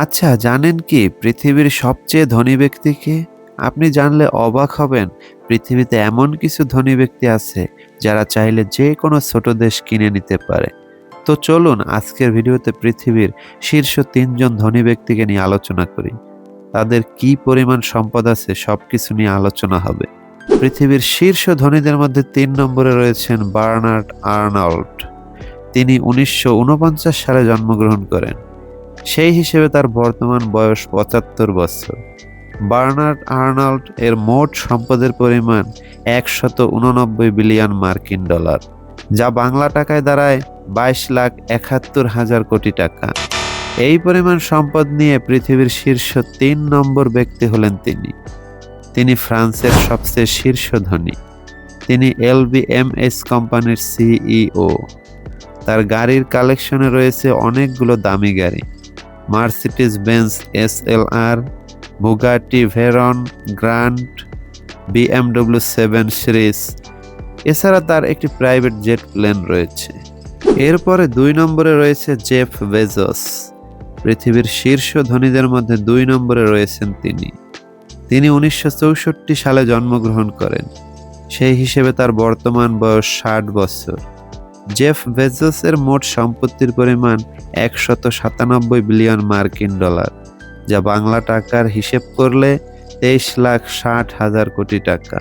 আচ্ছা, জানেন কি পৃথিবীর সবচেয়ে ধনী ব্যক্তিকে? আপনি জানলে অবাক হবেন। পৃথিবীতে এমন কিছু ধনী ব্যক্তি আছে যারা চাইলে যে কোনো ছোট দেশ কিনে নিতে পারে। তো চলুন আজকের ভিডিওতে পৃথিবীর শীর্ষ ৩ জন ধনী ব্যক্তিকে নিয়ে আলোচনা করি। তাদের কি পরিমাণ সম্পদ আছে সবকিছু নিয়ে আলোচনা হবে। পৃথিবীর শীর্ষ ধনীদের মধ্যে ৩ নম্বরে রয়েছেন বার্নার্ড আর্নল্ড। তিনি ১৯৪৯ সালে জন্মগ্রহণ করেন। সেই হিসেবে তার বর্তমান বয়স ৭৫ বছর। বার্নার্ড আর্নল্ড এর মোট সম্পদের পরিমাণ ১৮৯ বিলিয়ন মার্কিন ডলার, যা বাংলা টাকায় দাঁড়ায় ২২,৭১,০০০ কোটি টাকা। এই পরিমাণ সম্পদ নিয়ে পৃথিবীর শীর্ষ ৩ নম্বর ব্যক্তি হলেন তিনি। তিনি ফ্রান্সের সবচেয়ে শীর্ষ ধনী। তিনি LVMH কোম্পানির CEO। তার গাড়ির কালেকশনে রয়েছে অনেকগুলো দামি গাড়ি: Mercedes Benz SLR, Bugatti Veron grand, BMW 7 series. এছাড়া তার একটি প্রাইভেট জেট প্লেন রয়েছে। এরপরে ২ নম্বরে রয়েছে জেফ বেজোস। পৃথিবীর শীর্ষ ধনীদের মধ্যে ২ নম্বরে রয়েছেন তিনি। তিনি ১৯৬৪ সালে জন্মগ্রহণ করেন। সেই হিসেবে তার বর্তমান বয়স ৬০ বছর। জেফ বেজোসের মোট সম্পত্তির পরিমাণ ১৯৭ বিলিয়ন মার্কিন ডলার, যা বাংলা টাকার হিসেব করলে ২৩,৬০,০০০ কোটি টাকা।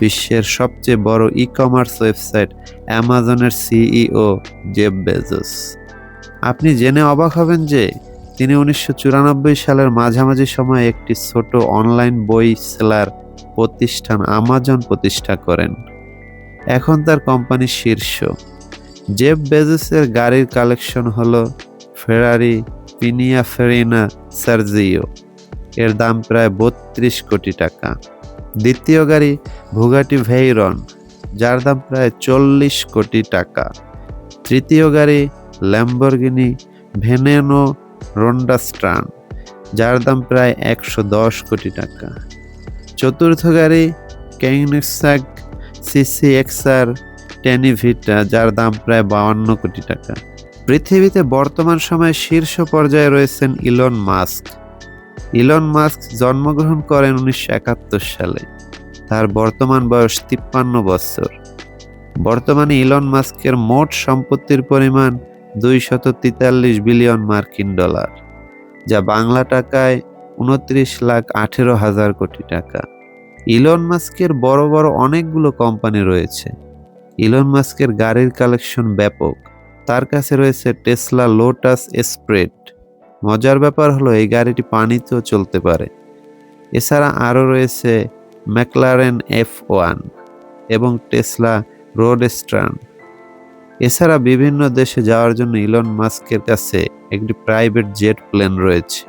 বিশ্বের সবচেয়ে বড় ই-কমার্স ওয়েবসাইট অ্যামাজনের CEO জেফ বেজোস। আপনি জেনে অবাক হবেন যে তিনি ১৯৯৪ সালের মাঝামাঝি সময়ে একটি ছোট অনলাইন বই সেলার প্রতিষ্ঠান আমাজন প্রতিষ্ঠা করেন। এখন তার কোম্পানি শীর্ষ। জেফ বেজোসের গাড়ির কালেকশন হলো ফেরারি পিনিয়াফেরিনা সার্জিও। এর দাম প্রায় ৩২ কোটি টাকা। দ্বিতীয় গাড়ি বুগাটি ভেইরন, যার দাম প্রায় ৪০ কোটি টাকা। তৃতীয় গাড়ি ল্যাম্বরগিনি ভেনেনো রোন্ডাস্ট্রান, যার দাম প্রায় ১১০ কোটি টাকা। চতুর্থ গাড়ি কোনিগসেগ CCXR টেনিভিটা, যার দাম প্রায় ৫২ কোটি টাকা। পৃথিবীতে বর্তমান সময়ে শীর্ষ পর্যায়ে রয়েছেন ইলন মাস্ক। ইলন মাস্ক জন্মগ্রহণ করেন ১৯৭১ সালে। তার বর্তমান বয়স ৫৩ বছর। বর্তমানে ইলন মাস্কের মোট সম্পত্তির পরিমাণ ২৪৩ বিলিয়ন মার্কিন ডলার, যা বাংলা টাকায় ২৯,১৮,০০০ কোটি টাকা। ইলন মাস্কের বড় বড় অনেকগুলো কোম্পানি রয়েছে। ইলন মাস্কের গাড়ির কালেকশন ব্যাপক। তার কাছে রয়েছে টেসলা লোটাস স্প্রেড। মজার ব্যাপার হলো এই গাড়িটি পানিতেও চলতে পারে। এছাড়া আরও রয়েছে ম্যাকলারেন F1 এবং টেসলা রোডস্টার। এছাড়া বিভিন্ন দেশে যাওয়ার জন্য ইলন মাস্কের কাছে একটি প্রাইভেট জেট প্লেন রয়েছে।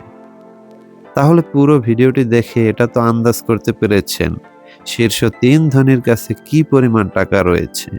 তাহলে পুরো ভিডিওটি দেখে এটা তো আন্দাজ করতে পেরেছেন শীর্ষ ৩ ধনীর কাছে কি পরিমাণ টাকা রয়েছে।